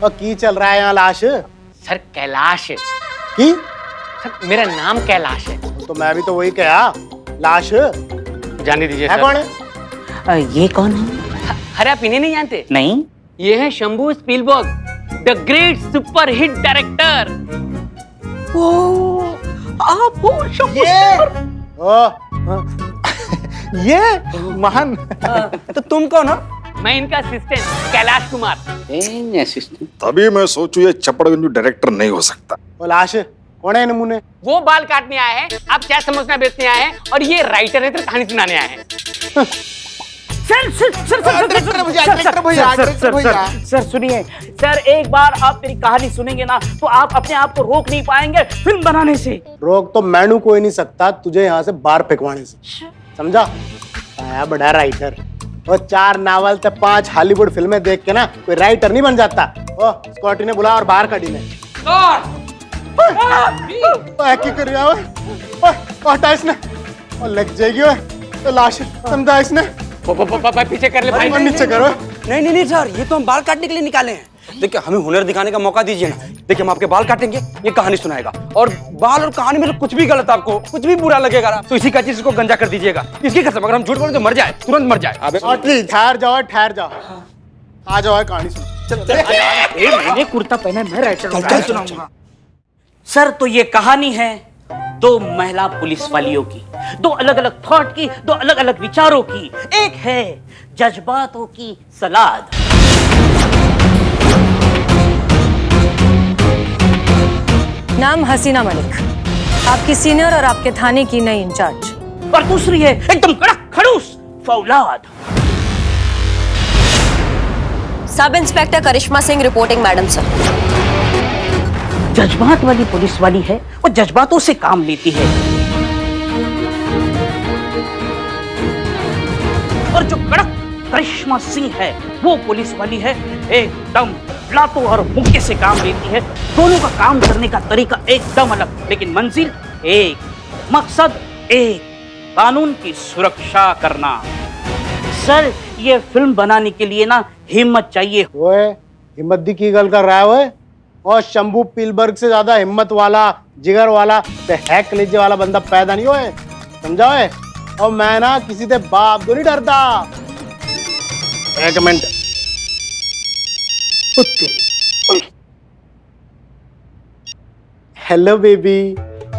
और की चल रहा है यहाँ लाश? सर कैलाश की? सर मेरा नाम कैलाश है। तो मैं भी तो वही कहा, लाश जाने दीजिए। है कौन है? ये कौन है? अरे आप इन्हें नहीं जानते? नहीं। ये है Shambhu Spielberg, the great super hit director. आप हो शंभू ये महान। तो तुम कौन हो? मैं इनका असिस्टेंट कैलाश कुमार। तभी मैं सोचू ये चपड़गंजू डायरेक्टर नहीं हो सकता। वो लाश कौन है नमूने? वो बाल काटने आए हैं, आप क्या समझना बेचने आए हैं, और ये राइटर है तो कहानी सुनाने आए हैं। सर सुनिए सर, एक बार आप मेरी कहानी सुनेंगे ना तो आप अपने आप को रोक नहीं पाएंगे फिल्म बनाने से। रोक तो मैनू कोई नहीं सकता तुझे यहाँ से बाहर फेंकवाने से, समझा? आया बड़ा राइटर, और 4 नावल ते 5 हॉलीवुड फिल्में देख के ना कोई राइटर नहीं बन जाता। ओ स्कॉटी ने बुला और बाहर काटी ने। की कर रहा है? हटा इसने, और लग जाएगी वो तो लाश, समझा इसने? पीछे कर ले भाई। नीचे करो। नहीं सर, ये तो हम बाल काटने के लिए निकाले हैं। देखिए हमें हुनर दिखाने का मौका दीजिए ना। देखिए हम आपके बाल काटेंगे, ये कहानी सुनाएगा, और बाल और कहानी में कुछ भी गलत, आपको कुछ भी बुरा लगेगा ना तो इसी का चीज को गंजा कर दीजिएगा। इसकी कसम, अगर हम झूठ बोले तो मर जाए, तुरंत मर जाए। ठहर जाओ, आ जाओ कहानी सुन। मैंने कुर्ता पहना, मैं राइटर सुनाऊंगा। सर तो ये कहानी है 2 महिला पुलिस वालियों की, 2 अलग अलग थॉट की, 2 अलग अलग विचारों की। एक है जज्बातों की सलाद। नाम हसीना मलिक, आपकी सीनियर और आपके थाने की नई इंचार्ज। और दूसरी है एकदम कड़क खड़ूस फौलाद। सब इंस्पेक्टर करिश्मा सिंह रिपोर्टिंग मैडम सर। जज्बात वाली पुलिस वाली है, वो जज्बातों से काम लेती है, और जो कड़क करिश्मा सिंह है वो पुलिस वाली है, एकदम लातों और मुक्के से काम लेती है। दोनों का काम करने का तरीका एकदम अलग, लेकिन मंजिल एक, मकसद एक, कानून की सुरक्षा करना। सर ये फिल्म बनाने के लिए ना हिम्मत चाहिए। ओए हिम्मत दी की गल कर रहा है ओए? और शंभू पीलबर्ग से ज्यादा हिम्मत वाला, जिगर वाला, है कलेजे वाला बंदा पैदा नहीं होए, समझा है? और मैं ना किसी से बाप तो नहीं डरता। एक मिनट। हेलो बेबी,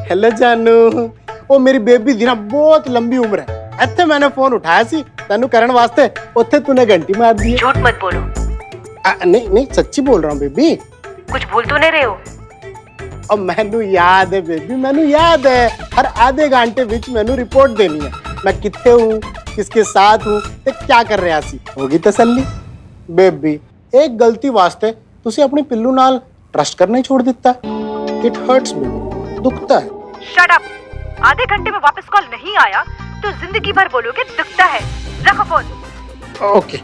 हेलो जानू। ओ मेरी बेबी दी ना बहुत लंबी उम्र है, इत्थे मैंने फोन उठाया सी तेनू करन वास्ते, उत्थे तूने घंटी मार दी। झूठ मत बोलो। नहीं सच्ची बोल रहा हूँ बेबी। कुछ भूल तो नहीं रहे हो? और मैनू याद है बेबी, मैनू याद है, हर आधे घंटे बीच मैनू रिपोर्ट देनी है, मैं कितने हूँ, किसके साथ हूँ, ते क्या कर रहा सी। होगी तसल्ली? बेबी एक गलती वास्ते तुसी अपनी पिल्लू नाल ट्रस्ट करना ही छोड़ दिता। इट हर्ट्स मी, दुखता है। Shut up. आधे घंटे में वापस कॉल नहीं आया तो जिंदगी भर बोलोगे दुखता है। रखो फोन। ओके।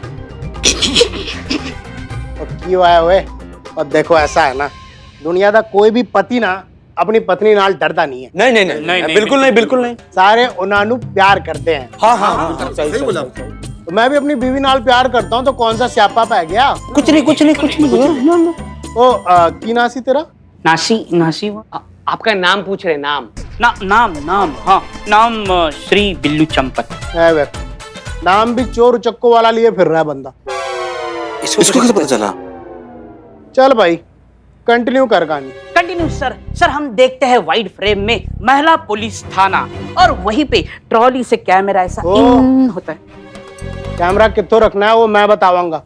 और क्यों आया हुए? और देखो ऐसा है ना, दुनिया का कोई भी पति ना अपनी पत्नी नाल डरता नहीं है। नहीं, बिल्कुल नहीं। सारे उन्होंने प्यार करते हैं। हाँ, सही बोला। तो मैं भी अपनी बीवी नाल प्यार करता हूँ, तो कौन सा स्यापा पै गया? कुछ नहीं। ओ की नासी तेरा? नासी आपका नाम पूछ रहे? नाम हाँ, नाम श्री बिल्लू चंपत। नाम भी चोर उचक्कों वाला लिए फिर रहा है बंदा। इसको कैसे पता चला? चल भाई कंटिन्यू कर कहानी। कंटिन्यू सर हम देखते हैं वाइड फ्रेम में महिला पुलिस थाना, और वहीं पे ट्रॉली से कैमरा ऐसा इन होता है। कैमरा कित्थों रखना है वो मैं बताऊंगा,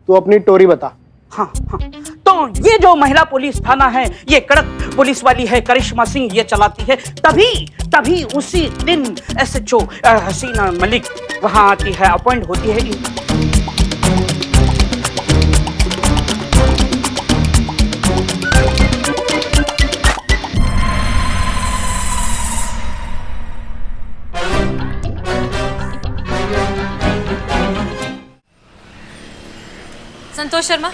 तू अपनी टोरी बता। हाँ हाँ, तो ये जो महिला पुलिस थाना है, ये कड़क पुलिस वाली है, करिश्मा सिंह ये चलाती है। तभी उसी दिन SHO हसीना मलिक वहां आती है, अपॉइंट होती है। संतोष शर्मा,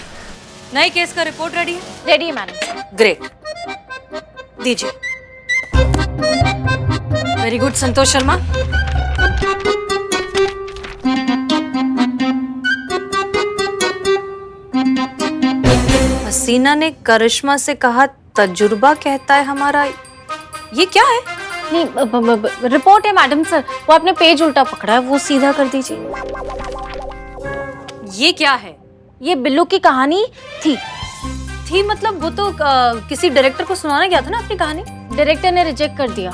नए केस का रिपोर्ट रेडी है? रेडी है मैडम। ग्रेट, दीजिए। Very good Santosh Sharma. हसीना ने करिश्मा से कहा तजुर्बा कहता है हमारा, ये क्या है? नहीं, रिपोर्ट है मैडम सर, वो आपने पेज उल्टा पकड़ा है, वो सीधा कर दीजिए। ये क्या है? ये बिल्लू की कहानी थी। मतलब वो तो किसी डायरेक्टर को सुनाना गया था ना अपनी कहानी। डायरेक्टर ने रिजेक्ट कर दिया,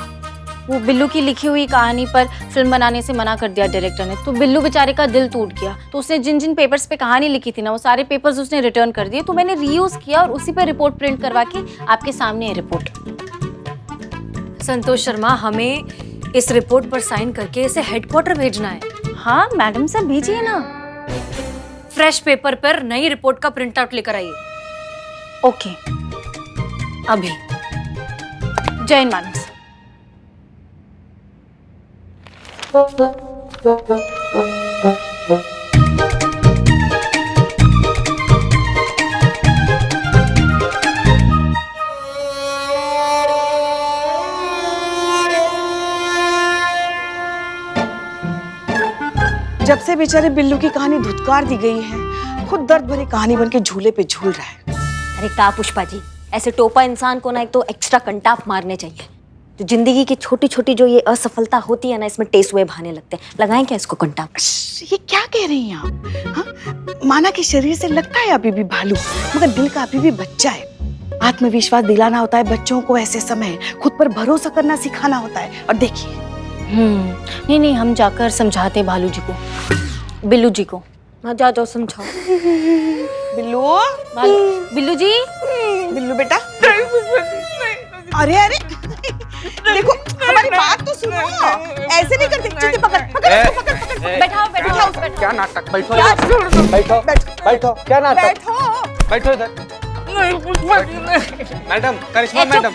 वो बिल्लू की लिखी हुई कहानी पर फिल्म बनाने से मना कर दिया डायरेक्टर ने। तो बिल्लू बेचारे का दिल टूट गया, तो उसने जिन जिन पेपर्स पे कहानी लिखी थी ना, वो सारे पेपर्स उसने रिटर्न कर दिए। तो मैंने रीयूज किया और उसी पे रिपोर्ट प्रिंट करवा के आपके सामने है रिपोर्ट। संतोष शर्मा, हमें इस रिपोर्ट पर साइन करके इसे हेडक्वार्टर भेजना है। हाँ मैडम सर, भेजिए ना। फ्रेश पेपर पर नई रिपोर्ट का प्रिंट आउट लेकर आइए। ओके, अभी। जय हिंद मैडम सर। जब से बेचारे बिल्लू की कहानी धुतकार दी गई है, खुद दर्द भरी कहानी बन के झूले पे झूल रहा है। अरे क्या पुष्पा जी, ऐसे टोपा इंसान को ना एक तो एक्स्ट्रा कंटाप मारने चाहिए। तो जिंदगी की छोटी छोटी जो ये असफलता होती है ना, इसमें टेसुए बहाने लगते हैं। लगाएं क्या इसको कंटाप? ये क्या कह रही हैं आप? हाँ? माना कि शरीर से लगता है अभी भी भालू, मगर दिल का अभी भी बच्चा है। आत्मविश्वास दिलाना होता है बच्चों को, ऐसे समय खुद पर भरोसा करना सिखाना होता है। और देखिए, नहीं, हम जाकर समझाते हैं भालू जी को, बिल्लू जी को। हाँ, जाओ समझाओ। बिल्लू, बिल्लू जी, बिल्लू बेटा। अरे देखो, हमारी बात तो सुनो, ऐसे नहीं करते। चलते पकड़ बैठाओ उस पर। क्या नाटक? बैठो, क्या नाटक? बैठो इधर। मैडम, करिश्मा मैडम,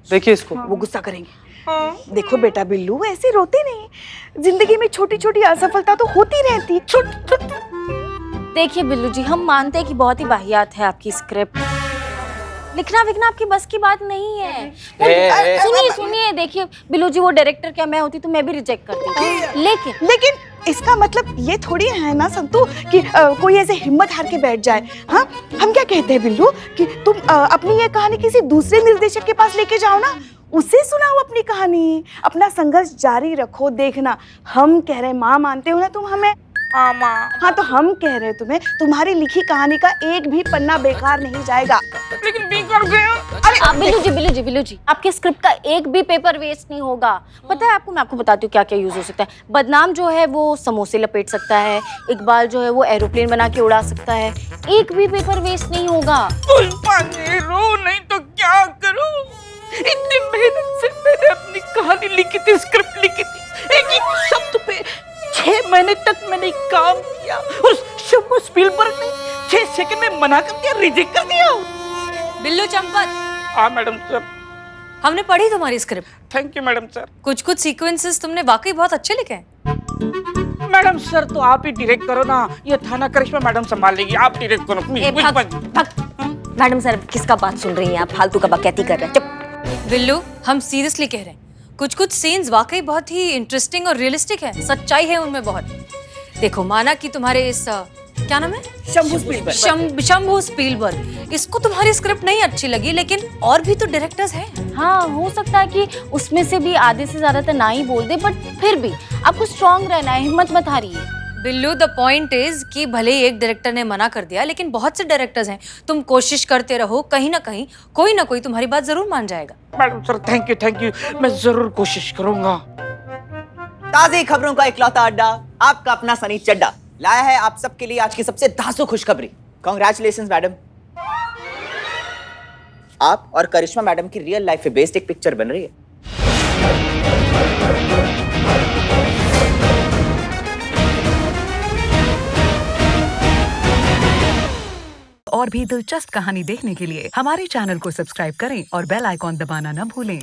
देखिए इसको। वो गुस्सा करेंगे। देखो बेटा बिल्लू, ऐसे रोते नहीं। जिंदगी में छोटी छोटी असफलता तो होती रहती। देखिए बिल्लू जी, हम मानते हैं कि बहुत ही वाहियात है आपकी स्क्रिप्ट, लिखना विखना आपकी बस की बात नहीं है। सुनिए, देखिए बिल्लू जी, वो डायरेक्टर क्या मैं होती तो मैं भी रिजेक्ट करती। लेकिन इसका मतलब ये थोड़ी है ना संतू कि कोई ऐसे हिम्मत हार के बैठ जाए। हाँ, हम क्या कहते हैं बिल्लू कि तुम अपनी ये कहानी किसी दूसरे निर्देशक के पास लेके जाओ ना, उसे सुनाओ अपनी कहानी, अपना संघर्ष जारी रखो। देखना, हम कह रहे, माँ मानते हो ना तुम हमें? हाँ, तो हम कह रहे तुम्हें, तुम्हारी लिखी कहानी का एक भी पन्ना बेकार नहीं जाएगा। लेकिन बेकार गया। अरे बिल्लू जी, आपके स्क्रिप्ट का एक भी पेपर वेस्ट नहीं होगा। पता है आपको, मैं आपको बताती हूँ क्या क्या यूज हो सकता है। बदनाम जो है वो समोसे लपेट सकता है, इकबाल जो है वो एरोप्लेन बना के उड़ा सकता है। एक भी पेपर वेस्ट नहीं होगा। रो नहीं तो क्या करूं? इतनी मेहनत से मैंने अपनी कहानी लिखी थी, स्क्रिप्ट लिखी थी, एक शब्द पे 6 महीने तक मैंने काम किया। उस शंभू स्पीलबर्ग ने 6 सेकंड में मना कर दिया, रिजेक्ट कर दिया। बिल्लू चंपत। हाँ मैडम सर, हमने पढ़ी तुम्हारी script. Thank you madam sir. कुछ सीक्वेंसेस तुमने वाकई बहुत अच्छे लिखे हैं। मैडम सर, तो आप ही डायरेक्ट करो ना, ये थाना करिश्मा मैडम संभाल लेगी, आप डायरेक्ट करो प्लीज। मैडम सर, किसका बात सुन रही हैं आप? फालतू का बकैती कर रहे हैं। बिल्लू, हम सीरियसली कह रहे हैं, कुछ सीन्स वाकई बहुत ही इंटरेस्टिंग और रियलिस्टिक है, सच्चाई है उनमें बहुत। देखो, माना कि तुम्हारे इस क्या नाम है, शंभू स्पीलबर्ग, इसको तुम्हारी स्क्रिप्ट नहीं अच्छी लगी, लेकिन और भी तो डायरेक्टर्स हैं। हाँ, हो सकता है कि उसमें से भी आधे से ज्यादा तो ना ही बोल दे, बट फिर भी आपको स्ट्रांग रहना है, हिम्मत मत हारिए। बिल्लू, द पॉइंट इज कि भले ही एक डायरेक्टर ने मना कर दिया, लेकिन बहुत से डायरेक्टर्स हैं। तुम कोशिश करते रहो, कहीं ना कहीं कोई ना कोई तुम्हारी बात जरूर मान जाएगा। मैडम सर, थैंक यू, मैं जरूर कोशिश करूंगा। ताज़ी खबरों का इकलौता अड्डा, आपका अपना सनी चड्डा लाया है आप सबके लिए आज की सबसे धांसू खुशखबरी। कांग्रेचुलेशंस मैडम, आप और करिश्मा मैडम की रियल लाइफ पे बेस्ड एक पिक्चर बन रही है। और भी दिलचस्प कहानी देखने के लिए हमारे चैनल को सब्सक्राइब करें और बेल आइकॉन दबाना न भूलें।